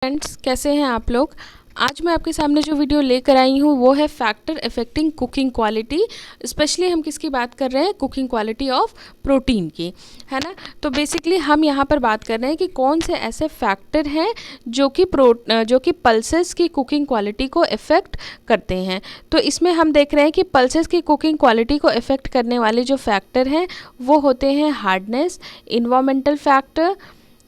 Friends, कैसे हैं आप लोग। आज मैं आपके सामने जो वीडियो लेकर आई हूँ वो है factor affecting cooking quality. Specially हम किसकी बात कर रहे हैं, कुकिंग क्वालिटी ऑफ प्रोटीन की, है ना। तो बेसिकली हम यहाँ पर बात कर रहे हैं कि कौन से ऐसे फैक्टर हैं जो कि पल्सेस की कुकिंग क्वालिटी को इफ़ेक्ट करते हैं। तो इसमें हम देख रहे हैं कि पल्सेस की कुकिंग क्वालिटी को इफ़ेक्ट करने वाले जो फैक्टर हैं वो होते हैं hardness, environmental factor,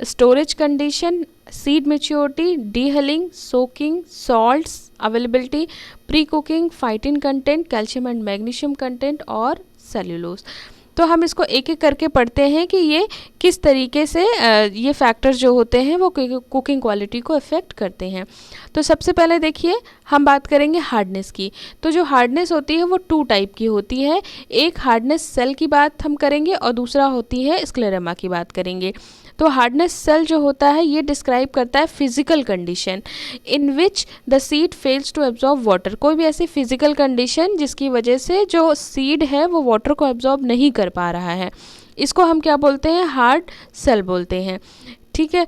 storage condition, seed maturity, dehulling, soaking, salts availability, pre cooking, phytin content, calcium and magnesium content और सेल्यूलोज। तो हम इसको एक एक करके पढ़ते हैं कि ये किस तरीके से ये फैक्टर्स जो होते हैं वो कुकिंग क्वालिटी को इफ़ेक्ट करते हैं। तो सबसे पहले देखिए हम बात करेंगे हार्डनेस की। तो जो हार्डनेस होती है वो 2 टाइप की होती है। एक हार्डनेस सेल की बात हम करेंगे और दूसरा होती है स्क्लेरेमा की बात करेंगे। तो हार्डनेस सेल जो होता है ये डिस्क्राइब करता है physical condition in which the seed fails to absorb water. कोई भी ऐसी फिजिकल कंडीशन जिसकी वजह से जो सीड है वो वाटर को एब्जॉर्ब नहीं कर पा रहा है, इसको हम क्या बोलते हैं, हार्ड सेल बोलते हैं। ठीक है।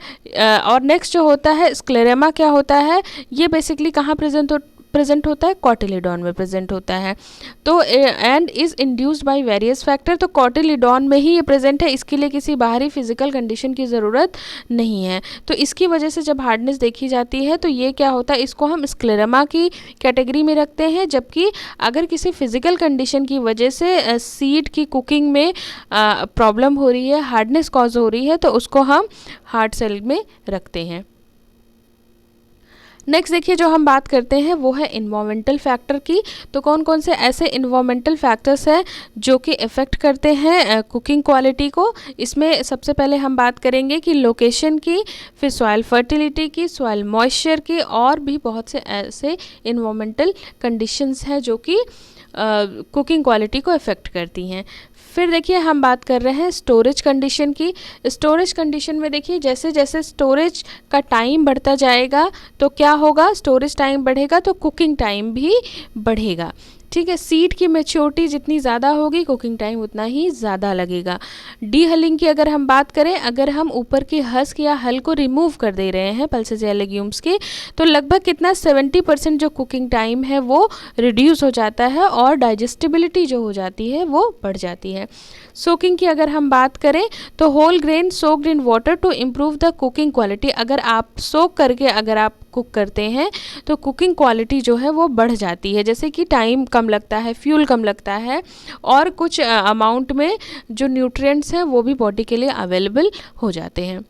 और नेक्स्ट जो होता है स्क्लेरेमा, क्या होता है, ये बेसिकली कहाँ प्रेजेंट होता है, कॉटिलिडॉन में प्रेजेंट होता है। तो and is induced by various factor. तो कॉटिलिडॉन में ही ये प्रेजेंट है, इसके लिए किसी बाहरी फिजिकल कंडीशन की ज़रूरत नहीं है। तो इसकी वजह से जब हार्डनेस देखी जाती है तो ये क्या होता है, इसको हम स्क्लेरेमा की कैटेगरी में रखते हैं। जबकि अगर किसी फिजिकल कंडीशन की वजह से सीड की कुकिंग में प्रॉब्लम हो रही है, हार्डनेस कॉज हो रही है, तो उसको हम हार्ड सेल में रखते हैं। नेक्स्ट देखिए जो हम बात करते हैं वो है इन्वायरमेंटल फैक्टर की। तो कौन कौन से ऐसे इन्वायरमेंटल फैक्टर्स हैं जो कि इफ़ेक्ट करते हैं कुकिंग क्वालिटी को। इसमें सबसे पहले हम बात करेंगे कि लोकेशन की, फिर सॉइल फर्टिलिटी की, सॉइल मॉइस्चर की, और भी बहुत से ऐसे इन्वायरमेंटल कंडीशंस हैं जो कि कुकिंग क्वालिटी को इफ़ेक्ट करती हैं। फिर देखिए हम बात कर रहे हैं स्टोरेज कंडीशन की। स्टोरेज कंडीशन में देखिए जैसे जैसे स्टोरेज का टाइम बढ़ता जाएगा तो क्या होगा, स्टोरेज टाइम बढ़ेगा तो कुकिंग टाइम भी बढ़ेगा। ठीक है। सीड की मैच्योरिटी जितनी ज़्यादा होगी कुकिंग टाइम उतना ही ज़्यादा लगेगा। डीहलिंग की अगर हम बात करें, अगर हम ऊपर की हस्क या हल को रिमूव कर दे रहे हैं पल्सेस या लेग्यूम्स के, तो लगभग कितना 70% जो कुकिंग टाइम है वो रिड्यूस हो जाता है और डाइजेस्टिबिलिटी जो हो जाती है वो बढ़ जाती है। सोकिंग की अगर हम बात करें तो whole grain soaked in water to improve the cooking quality. अगर आप सोक करके अगर आप कुक करते हैं तो कुकिंग क्वालिटी जो है वो बढ़ जाती है, जैसे कि टाइम कम लगता है, फ्यूल कम लगता है, और कुछ अमाउंट में जो न्यूट्रिएंट्स हैं वो भी बॉडी के लिए अवेलेबल हो जाते हैं।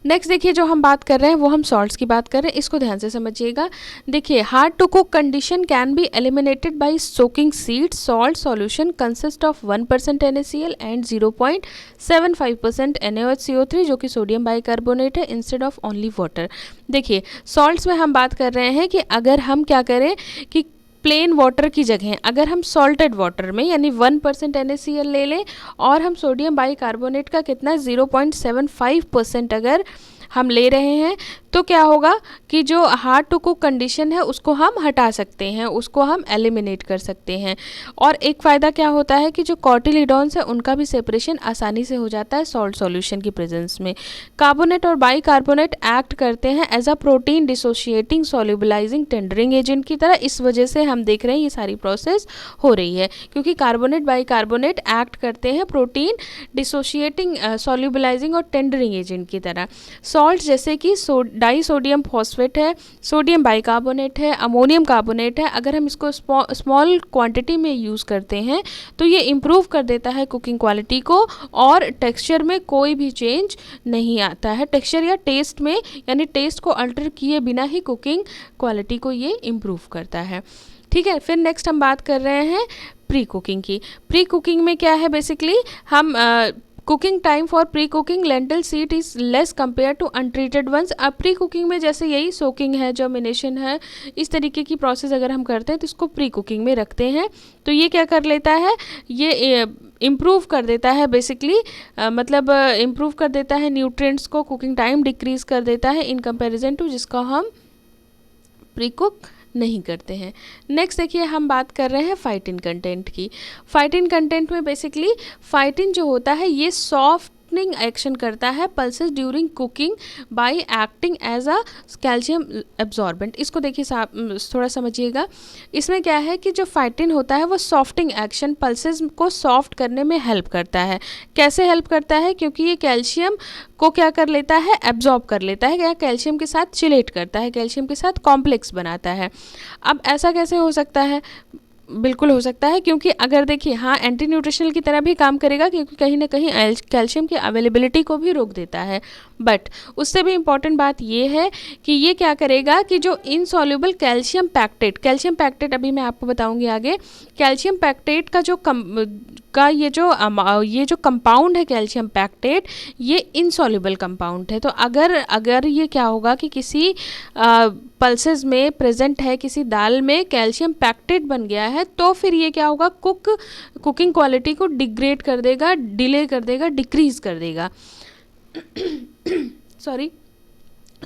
नेक्स्ट देखिए जो हम बात कर रहे हैं वो हम सॉल्ट्स की बात कर रहे हैं, इसको ध्यान से समझिएगा। देखिए hard to cook condition can be eliminated by soaking seeds. Salt solution consist of 1% NaCl and 0.75% NaOH जो कि सोडियम बाइकार्बोनेट है इंस्टेड ऑफ ओनली वाटर। देखिए सॉल्ट्स में हम बात कर रहे हैं कि अगर हम क्या करें कि प्लेन वाटर की जगह अगर हम सॉल्टेड वाटर में यानी 1% NaCl ले लें और हम सोडियम बाइकार्बोनेट का कितना 0.75% अगर हम ले रहे हैं, तो क्या होगा कि जो हार्ड टू कुक कंडीशन है उसको हम हटा सकते हैं, उसको हम एलिमिनेट कर सकते हैं। और एक फ़ायदा क्या होता है कि जो कॉटिलिडॉन्स है उनका भी सेपरेशन आसानी से हो जाता है सॉल्ट सॉल्यूशन की प्रेजेंस में। कार्बोनेट और बाइकार्बोनेट एक्ट करते हैं as a protein dissociating solubilising tendering agent की तरह। इस वजह से हम देख रहे हैं ये सारी प्रोसेस हो रही है क्योंकि कार्बोनेट बाइकार्बोनेट एक्ट करते हैं प्रोटीन डिसोशिएटिंग सॉल्युबलाइजिंग और टेंडरिंग एजेंट की तरह। सॉल्ट जैसे कि डाई सोडियम फॉस्फेट है, सोडियम बाइकार्बोनेट है, अमोनियम कार्बोनेट है, अगर हम इसको स्मॉल क्वांटिटी में यूज़ करते हैं तो ये इम्प्रूव कर देता है कुकिंग क्वालिटी को और टेक्सचर में कोई भी चेंज नहीं आता है। टेक्सचर या टेस्ट में यानी टेस्ट को अल्टर किए बिना ही कुकिंग क्वालिटी को ये इम्प्रूव करता है। ठीक है। फिर नेक्स्ट हम बात कर रहे हैं प्री कुकिंग की। प्री कुकिंग में क्या है, बेसिकली हम cooking time for pre cooking lentil seed is less compare to untreated ones. अब प्री कुकिंग में जैसे यही सोकिंग है, जर्मिनेशन है, इस तरीके की प्रोसेस अगर हम करते हैं तो इसको प्री कुकिंग में रखते हैं। तो ये क्या कर लेता है, ये इम्प्रूव कर देता है बेसिकली, मतलब इम्प्रूव कर देता है न्यूट्रिएंट्स को, कुकिंग टाइम डिक्रीज़ कर देता है इन कंपैरिजन टू जिसका हम प्री कुक नहीं करते हैं। नेक्स्ट देखिए हम बात कर रहे हैं फाइटिन कंटेंट की। फाइटिन कंटेंट में बेसिकली फाइटिन जो होता है ये सॉफ्ट सॉफ्टनिंग एक्शन करता है pulses during cooking by acting as a calcium absorbent. इसको देखिए थोड़ा समझिएगा। इसमें क्या है कि जो फाइटिन होता है वो सॉफ्टिंग एक्शन पल्सेस को सॉफ्ट करने में हेल्प करता है। कैसे हेल्प करता है? क्योंकि ये कैल्शियम को क्या कर लेता है, एब्जॉर्ब कर लेता है, या कैल्शियम के साथ चिलेट करता है, कैल्शियम के साथ कॉम्प्लेक्स बनाता है। अब ऐसा कैसे हो सकता है? बिल्कुल हो सकता है, क्योंकि अगर देखिए हाँ एंटी न्यूट्रिशनल की तरह भी काम करेगा, क्योंकि कहीं ना कहीं कैल्शियम की अवेलेबिलिटी को भी रोक देता है। बट उससे भी इम्पॉर्टेंट बात ये है कि ये क्या करेगा कि जो इनसॉल्युबल कैल्शियम पैक्टेट अभी मैं आपको बताऊंगी आगे। कैल्शियम पैक्टेट का ये जो कंपाउंड है कैल्शियम पैक्टेट, ये इनसॉल्युबल कंपाउंड है। तो अगर ये क्या होगा कि किसी पल्सेस में प्रेजेंट है, किसी दाल में कैल्शियम पैक्टेट बन गया है, तो फिर ये क्या होगा, कुकिंग क्वालिटी को डिग्रेड कर देगा, डिले कर देगा, डिक्रीज कर देगा। सॉरी।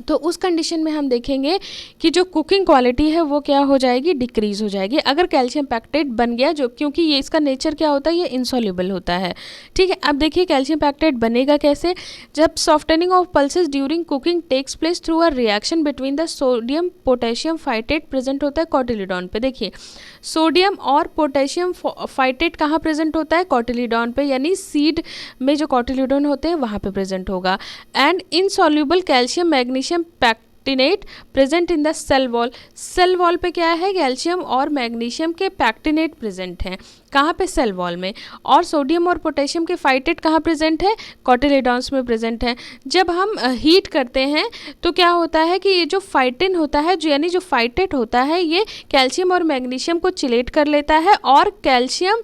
तो उस कंडीशन में हम देखेंगे कि जो कुकिंग क्वालिटी है वो क्या हो जाएगी, डिक्रीज हो जाएगी, अगर कैल्शियम पैक्टेट बन गया, जो क्योंकि ये इसका नेचर क्या होता है, ये इनसॉल्युबल होता है। ठीक है। अब देखिए कैल्शियम पैक्टेट बनेगा कैसे? जब softening of pulses during cooking takes place through a reaction between the sodium potassium phytate present होता है कॉटिलीडॉन पे। देखिए सोडियम और पोटेशियम फाइटेट कहाँ प्रेजेंट होता है? कॉटिलीडॉन पे, यानी सीड में जो कॉटिलीडॉन होते हैं वहाँ पे प्रेजेंट होगा। And insoluble calcium magnesium pectinate present in the cell wall पे क्या है, कैल्शियम और मैग्नीशियम के पैक्टिनेट प्रेजेंट हैं। कहाँ पे? सेल वॉल में। और सोडियम और पोटेशियम के फाइटेट कहाँ प्रेजेंट है? कॉटिलीडॉन्स में प्रेजेंट है। जब हम हीट करते हैं तो क्या होता है कि ये जो फाइटिन होता है, जो यानी जो फाइटेट होता है, ये कैल्शियम और मैग्नीशियम को चिलेट कर लेता है और कैल्शियम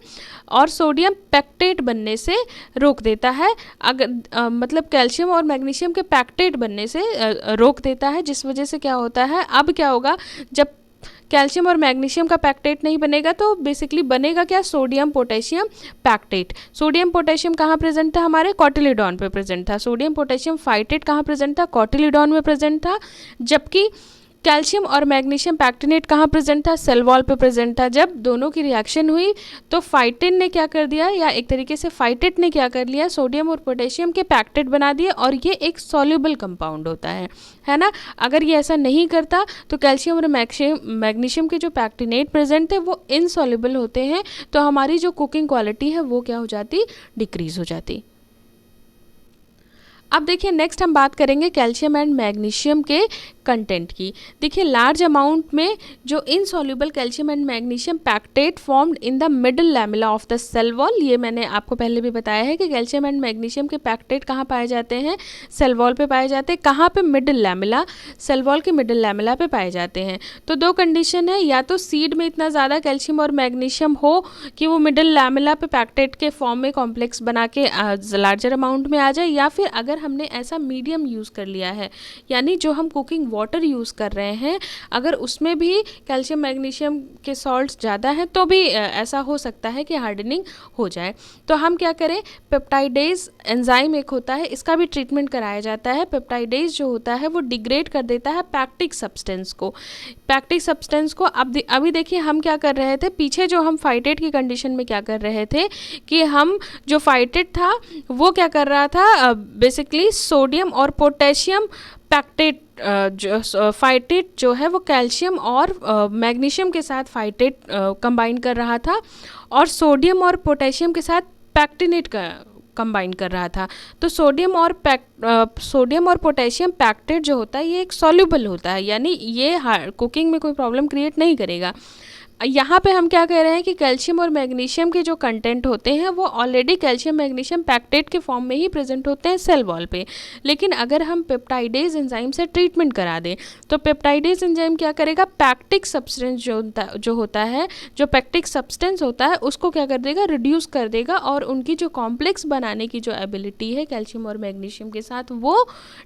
और सोडियम पैक्टेट बनने से रोक देता है। अगर मतलब कैल्शियम और मैग्नीशियम के पैक्टेट बनने से रोक देता है, जिस वजह से क्या होता है, अब क्या होगा, जब कैल्शियम और मैग्नीशियम का पैक्टेट नहीं बनेगा तो बेसिकली बनेगा क्या, sodium potassium pectate. Sodium potassium कहाँ प्रेजेंट था? हमारे कॉटिलीडॉन पे प्रेजेंट था। सोडियम पोटेशियम फाइटेट कहाँ प्रेजेंट था? कॉटिलीडॉन में प्रेजेंट था। जबकि कैल्शियम और मैग्नीशियम पैक्टिनेट कहाँ प्रेजेंट था? सेल वॉल पे प्रेजेंट था। जब दोनों की रिएक्शन हुई तो फाइटिन ने क्या कर दिया, या एक तरीके से फाइटेट ने क्या कर लिया, सोडियम और पोटेशियम के पैक्टेट बना दिए, और ये एक सॉल्युबल कंपाउंड होता है ना। अगर ये ऐसा नहीं करता तो कैल्शियम और मैग्नीशियम के जो पैक्टिनेट प्रेजेंट थे वो इनसॉल्युबल होते हैं, तो हमारी जो कुकिंग क्वालिटी है वो क्या हो जाती, डिक्रीज हो जाती। अब देखिए नेक्स्ट हम बात करेंगे कैल्शियम एंड मैग्नीशियम के कंटेंट की। देखिए लार्ज अमाउंट में जो insoluble calcium and magnesium pectate formed in the middle lamella of the cell wall, ये मैंने आपको पहले भी बताया है कि कैल्शियम एंड मैग्नीशियम के पैक्टेट कहाँ पाए जाते हैं, सेल वॉल पे पाए जाते हैं। कहाँ पे? मिडल लैमेला, सेल वॉल के मिडल लैमेला पे पाए जाते हैं। तो दो कंडीशन है, या तो सीड में इतना ज़्यादा कैल्शियम और मैग्नीशियम हो कि वो मिडल लैमेला पे पैक्टेट के फॉर्म में कॉम्प्लेक्स बना के लार्जर अमाउंट में आ जाए, या फिर अगर हमने ऐसा मीडियम यूज़ कर लिया है, यानी जो हम कुकिंग वाटर यूज़ कर रहे हैं अगर उसमें भी कैल्शियम मैग्नीशियम के सॉल्ट्स ज़्यादा हैं तो भी ऐसा हो सकता है कि हार्डनिंग हो जाए। तो हम क्या करें, पेप्टाइडेज एंजाइम एक होता है, इसका भी ट्रीटमेंट कराया जाता है। पेप्टाइडेज जो होता है वो डिग्रेड कर देता है पैक्टिक सब्सटेंस को। अभी देखिए हम क्या कर रहे थे, पीछे जो हम फाइटेट की कंडीशन में क्या कर रहे थे कि हम जो फाइटेट था वो क्या कर रहा था, बेसिकली सोडियम और पोटेशियम पैक्टेट जो फाइटेट जो है वो कैल्शियम और मैग्नीशियम के साथ फाइटेट कंबाइन कर रहा था, और सोडियम और पोटेशियम के साथ पैक्टिनेट का कंबाइन कर रहा था। तो सोडियम और पोटेशियम पैक्टेट जो होता है ये एक सॉल्युबल होता है, यानी ये कुकिंग में कोई प्रॉब्लम क्रिएट नहीं करेगा। यहाँ पे हम क्या कह रहे हैं कि कैल्शियम और मैग्नीशियम के जो कंटेंट होते हैं वो ऑलरेडी कैल्शियम मैग्नीशियम पैक्टेट के फॉर्म में ही प्रेजेंट होते हैं सेल वॉल पे। लेकिन अगर हम पेप्टाइडेज एंजाइम से ट्रीटमेंट करा दें तो पेप्टाइडेज एंजाइम क्या करेगा, पैक्टिक सब्सटेंस जो होता है, जो पैक्टिक सब्सटेंस होता है उसको क्या कर देगा, रिड्यूस कर देगा, और उनकी जो कॉम्प्लेक्स बनाने की जो एबिलिटी है कैल्शियम और मैग्नीशियम के साथ वो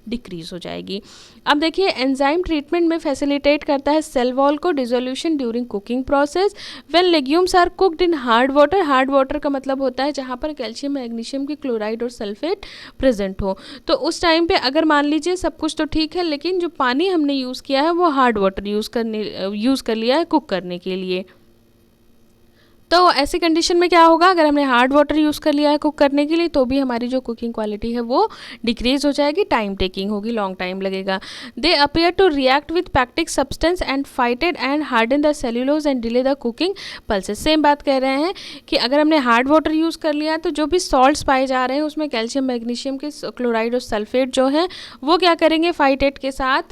डिक्रीज हो जाएगी। अब देखिए एंजाइम ट्रीटमेंट में फैसिलिटेट करता है सेल वॉल को dissolution during cooking process when legumes are cooked in hard water. Hard water का मतलब होता है जहाँ पर कैल्शियम मैग्नीशियम की क्लोराइड और सल्फेट प्रेजेंट हो। तो उस टाइम पे अगर मान लीजिए सब कुछ तो ठीक है, लेकिन जो पानी हमने यूज़ किया है वो हार्ड वाटर यूज़ कर लिया है कुक करने के लिए। तो ऐसी कंडीशन में क्या होगा, अगर हमने हार्ड वाटर यूज़ कर लिया है कुक करने के लिए तो भी हमारी जो कुकिंग क्वालिटी है वो डिक्रीज हो जाएगी, टाइम टेकिंग होगी, लॉन्ग टाइम लगेगा। They appear to react with pectic substance and phytate and harden the cellulose and delay the cooking pulses. Same बात कह रहे हैं कि अगर हमने हार्ड वाटर यूज़ कर लिया तो जो भी सॉल्ट्स पाए जा रहे हैं उसमें कैल्शियम, मैग्नीशियम के क्लोराइड और सल्फेट जो है वो क्या करेंगे, फाइटेट के साथ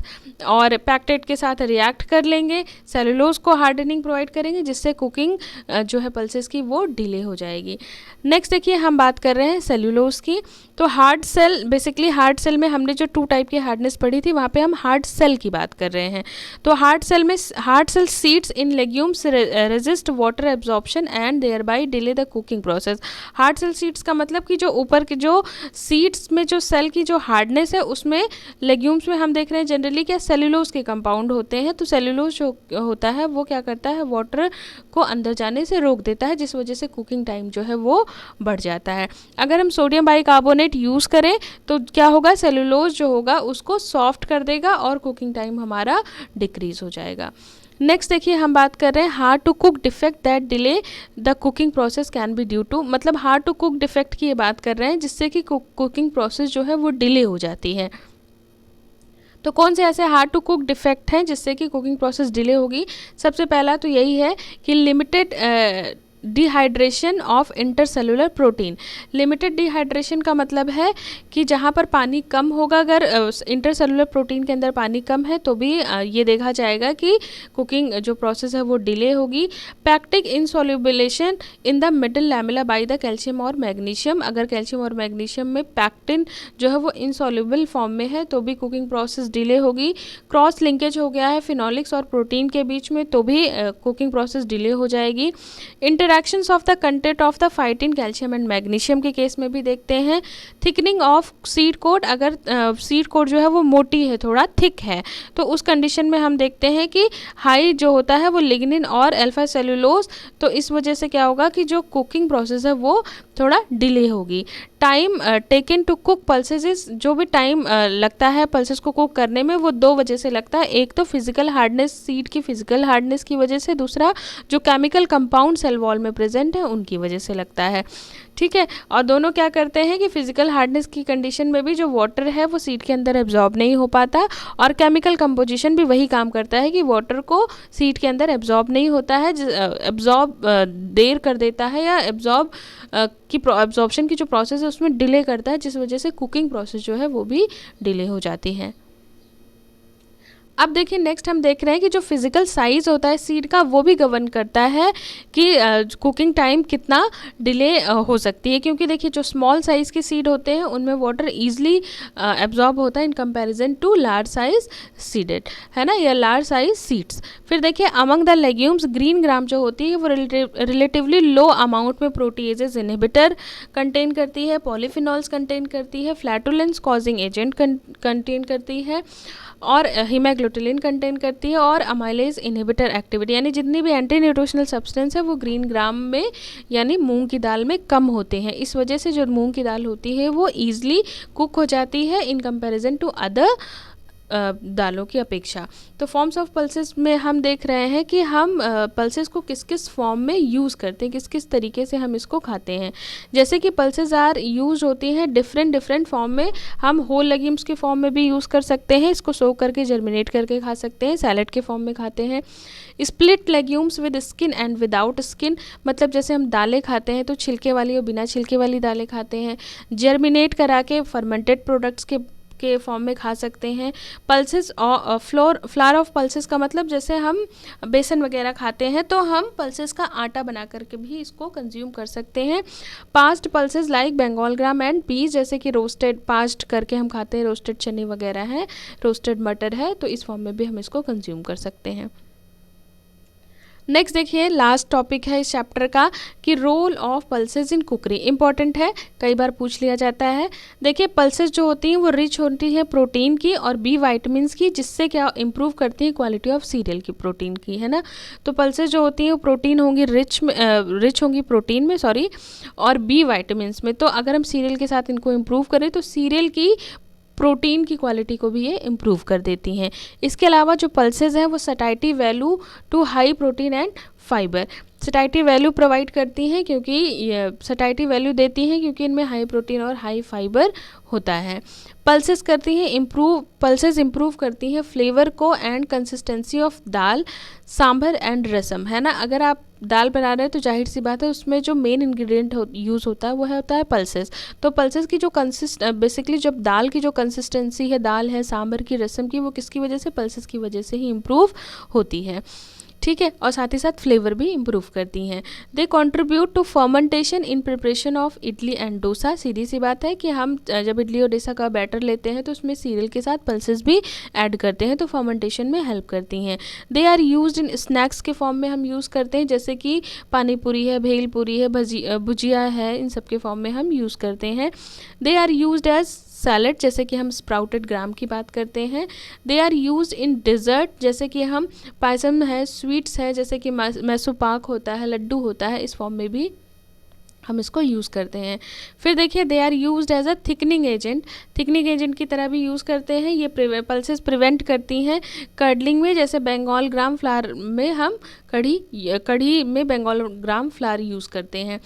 और पैक्टेट के साथ रिएक्ट कर लेंगे, सेल्यूलोज को हार्डनिंग प्रोवाइड करेंगे, जिससे कुकिंग जो है पल्सेस की वो डिले हो जाएगी। नेक्स्ट देखिए हम बात कर रहे हैं सेल्यूलोज की। तो hard cell, basically hard cell में हमने जो 2 टाइप की हार्डनेस पढ़ी थी वहाँ पे हम हार्ड सेल की बात कर रहे हैं। तो हार्ड सेल में hard cell seeds in legumes resist water absorption and thereby delay the cooking process. Hard cell seeds का मतलब कि जो ऊपर के जो सीड्स में जो सेल की जो हार्डनेस है उसमें लेग्यूम्स में हम देख रहे हैं जनरली क्या सेल्यूलोज के कंपाउंड होते हैं। तो सेल्यूलोज जो होता है वो क्या करता है, वाटर को अंदर जाने से रोक देता है, जिस वजह से कुकिंग टाइम जो है वो बढ़ जाता है। अगर हम सोडियम बाइकार्बोनेट यूज़ करें तो क्या होगा, सेल्यूलोज जो होगा उसको सॉफ्ट कर देगा और कुकिंग टाइम हमारा डिक्रीज हो जाएगा। नेक्स्ट देखिए हम बात कर रहे हैं hard to cook defect that delay the cooking process can be due to, मतलब हार्ड टू कुक डिफेक्ट की ये बात कर रहे हैं जिससे कि कुकिंग प्रोसेस जो है वो डिले हो जाती है। तो कौन से ऐसे हार्ड टू कुक डिफेक्ट हैं जिससे कि कुकिंग प्रोसेस डिले होगी। सबसे पहला तो यही है कि limited dehydration of intercellular protein. Limited dehydration का मतलब है कि जहाँ पर पानी कम होगा, अगर इंटरसेलुलर प्रोटीन के अंदर पानी कम है तो भी ये देखा जाएगा कि कुकिंग जो प्रोसेस है वो डिले होगी। Pectic insolubilisation in the middle lamella by the calcium और मैग्नीशियम। अगर कैल्शियम और मैग्नीशियम में पैक्टिन जो है वो इनसॉल्युबल फॉर्म में है तो भी कुकिंग प्रोसेस डिले होगी। क्रॉस लिंकेज हो गया है फिनोलिक्स और प्रोटीन के बीच में तो भी कुकिंग प्रोसेस डिले हो जाएगी। Interactions of the content of the phytin calcium and magnesium के केस में भी देखते हैं। थिकनिंग ऑफ सीड कोट, अगर सीड कोट जो है वो मोटी है, थोड़ा थिक है, तो उस कंडीशन में हम देखते हैं कि हाई जो होता है वो लिग्निन और अल्फा सेलुलोज, तो इस वजह से क्या होगा कि जो कुकिंग प्रोसेस है वो थोड़ा डिले होगी। Time taken to cook pulses, जो भी टाइम लगता है पल्सेस को कुक करने में वो 2 वजह से लगता है। एक तो फिजिकल हार्डनेस, सीड की फिजिकल हार्डनेस की वजह से, दूसरा जो केमिकल कंपाउंड सेल वॉल में प्रेजेंट है उनकी वजह से लगता है। ठीक है, और दोनों क्या करते हैं कि फिजिकल हार्डनेस की कंडीशन में भी जो वाटर है वो सीड के अंदर एब्जॉर्ब नहीं हो पाता, और केमिकल कंपोजिशन भी वही काम करता है कि वाटर को सीड के अंदर एब्जॉर्ब नहीं होता है, एब्जॉर्ब देर कर देता है या एब्जॉर्प्शन की जो प्रोसेस है उसमें डिले करता है, जिस वजह से कुकिंग प्रोसेस जो है वो भी डिले हो जाती है। अब देखिए नेक्स्ट हम देख रहे हैं कि जो फिजिकल साइज़ होता है सीड का वो भी गवर्न करता है कि कुकिंग टाइम कितना डिले हो सकती है, क्योंकि देखिए जो स्मॉल साइज़ के सीड होते हैं उनमें वाटर ईजिली एब्जॉर्ब होता है in comparison to large size seeded, है ना, या लार्ज साइज सीड्स। फिर देखिए among the legumes green gram जो होती है वो रिलेटिवली लो अमाउंट में प्रोटीएजेस इनहिबिटर कंटेन करती है, पॉलीफिनॉल्स कंटेन करती है, फ्लैटुलेंस कॉजिंग एजेंट कंटेन करती है, और हीमाग्लूटिनिन कंटेन करती है, और अमाइलेज इनहिबिटर एक्टिविटी, यानी जितनी भी एंटी न्यूट्रिशनल सब्सटेंस है वो ग्रीन ग्राम में यानी मूंग की दाल में कम होते हैं। इस वजह से जो मूंग की दाल होती है वो ईजिली कुक हो जाती है इन कंपैरिजन टू अदर दालों की अपेक्षा। तो फॉर्म्स ऑफ पल्सेस में हम देख रहे हैं कि हम पल्सेस को किस किस फॉर्म में यूज़ करते हैं, किस किस तरीके से हम इसको खाते हैं। जैसे कि पल्सेस आर यूज होती हैं डिफरेंट फॉर्म में। हम होल लेग्यूम्स के फॉर्म में भी यूज़ कर सकते हैं, इसको सोक करके जर्मिनेट करके खा सकते हैं, सैलेड के फॉर्म में खाते हैं। Split legumes with skin and without skin, मतलब जैसे हम दालें खाते हैं तो छिलके वाली और बिना छिलके वाली दालें खाते हैं। जर्मिनेट करा के फर्मेंटेड प्रोडक्ट्स के फॉर्म में खा सकते हैं। पल्सेस और फ्लावर ऑफ पल्सेस का मतलब जैसे हम बेसन वगैरह खाते हैं तो हम पल्सेस का आटा बना करके भी इसको कंज्यूम कर सकते हैं। Past pulses like Bengal gram and peas, जैसे कि रोस्टेड पास्ट करके हम खाते हैं, रोस्टेड चने वगैरह हैं, रोस्टेड मटर है, तो इस फॉर्म में भी हम इसको कंज्यूम कर सकते हैं। नेक्स्ट देखिए लास्ट टॉपिक है इस चैप्टर का कि role of pulses in cookery. Important है, कई बार पूछ लिया जाता है। देखिए पल्सेस जो होती हैं वो रिच होती हैं प्रोटीन की और बी वाइटामिन की, जिससे क्या इंप्रूव करती हैं क्वालिटी ऑफ सीरियल की, प्रोटीन की, है ना। तो पल्सेस जो होती हैं वो प्रोटीन होंगी रिच होंगी प्रोटीन में और बी वाइटामिन में। तो अगर हम सीरियल के साथ इनको इम्प्रूव करें तो सीरियल की प्रोटीन की क्वालिटी को भी ये इम्प्रूव कर देती हैं। इसके अलावा जो पल्सेस हैं वो satisfy value to high protein and fibre, satisfactory value provide करती हैं क्योंकि ये सैटिस्फैक्टरी वैल्यू देती हैं क्योंकि इनमें हाई प्रोटीन और हाई फाइबर होता है। पल्सेस करती हैं पल्सेस इम्प्रूव करती हैं फ्लेवर को and consistency of dal, sambar and rasam, है ना। अगर आप दाल बना रहे हैं तो जाहिर सी बात है उसमें जो मेन इंग्रेडिएंट यूज़ होता है वो होता है पल्सेस। तो पल्सेस की जो बेसिकली जब दाल की जो कंसिस्टेंसी है, दाल है, सांभर की, रसम की, वो किसकी वजह से, पल्सेस की वजह से ही इम्प्रूव होती है, ठीक है। और साथ ही साथ फ्लेवर भी इम्प्रूव करती हैं। They contribute to fermentation in preparation of idli and dosa. सीधी सी बात है कि हम जब इडली और डोसा का बैटर लेते हैं तो उसमें सीरियल के साथ पल्सेस भी ऐड करते हैं, तो फर्मेंटेशन में हेल्प करती हैं। They are used in snacks के फॉर्म में हम यूज़ करते हैं, जैसे कि पानी पूरी है, भेल पूरी है, भुजिया है, इन सब के फॉर्म में हम यूज़ करते हैं। They are used as salad, जैसे कि हम स्प्राउटेड ग्राम की बात करते हैं। They are used in dessert, जैसे कि हम पायसम है, स्वीट्स है, जैसे कि मैसूर पाक होता है, लड्डू होता है, इस फॉर्म में भी हम इसको यूज़ करते हैं। फिर देखिए they are used as a thickening agent की तरह भी यूज़ करते हैं। ये पल्सेस प्रिवेंट करती हैं कर्डलिंग में, जैसे बंगाल ग्राम फ्लावर में हम कढ़ी में बंगाल ग्राम फ्लावर यूज़ करते हैं।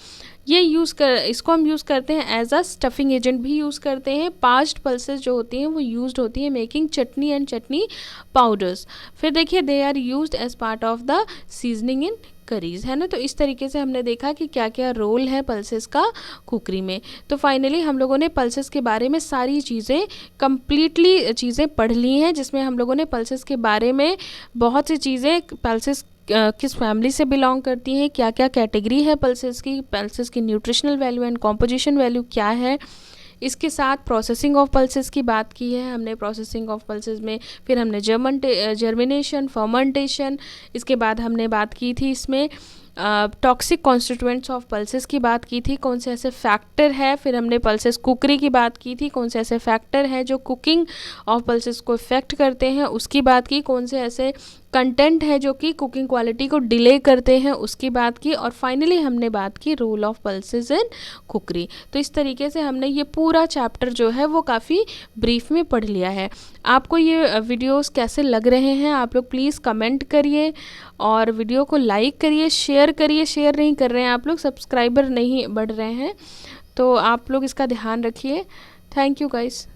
इसको हम यूज़ करते हैं एज अ स्टफिंग एजेंट भी यूज़ करते हैं। पास्ट पल्सेस जो होती हैं वो यूज्ड होती हैं making chutney and chutney powders. फिर देखिए they are used as part of the seasoning in curries, है ना। तो इस तरीके से हमने देखा कि क्या क्या रोल है पल्सेस का कुकरी में। तो फाइनली हम लोगों ने पल्सेस के बारे में सारी चीज़ें कंप्लीटली चीज़ें पढ़ ली हैं, जिसमें हम लोगों ने पल्सेस के बारे में बहुत सी चीज़ें, पल्सेस किस फैमिली से बिलोंग करती हैं, क्या क्या कैटेगरी है पल्सेस की nutritional value and composition value क्या है, इसके साथ प्रोसेसिंग ऑफ पल्सेस की बात की है हमने। प्रोसेसिंग ऑफ पल्सेस में फिर हमने जर्मिनेशन, फर्मेंटेशन, इसके बाद हमने बात की थी इसमें टॉक्सिक कॉन्स्टिट्यूएंट्स ऑफ पल्सेस की बात की थी, कौन से ऐसे फैक्टर है। फिर हमने पल्सेस कुकरी की बात की थी, कौन से ऐसे फैक्टर हैं जो कुकिंग ऑफ पल्सेस को इफ़ेक्ट करते हैं, उसकी बात की। कौन से ऐसे कंटेंट है जो कि कुकिंग क्वालिटी को डिले करते हैं, उसकी बात की। और फाइनली हमने बात की रोल ऑफ पल्सेस इन कुकरी। तो इस तरीके से हमने ये पूरा चैप्टर जो है वो काफ़ी ब्रीफ में पढ़ लिया है। आपको ये वीडियोस कैसे लग रहे हैं आप लोग प्लीज़ कमेंट करिए और वीडियो को लाइक करिए, शेयर करिए। शेयर नहीं कर रहे हैं आप लोग, सब्सक्राइबर नहीं बढ़ रहे हैं, तो आप लोग इसका ध्यान रखिए। Thank you guys.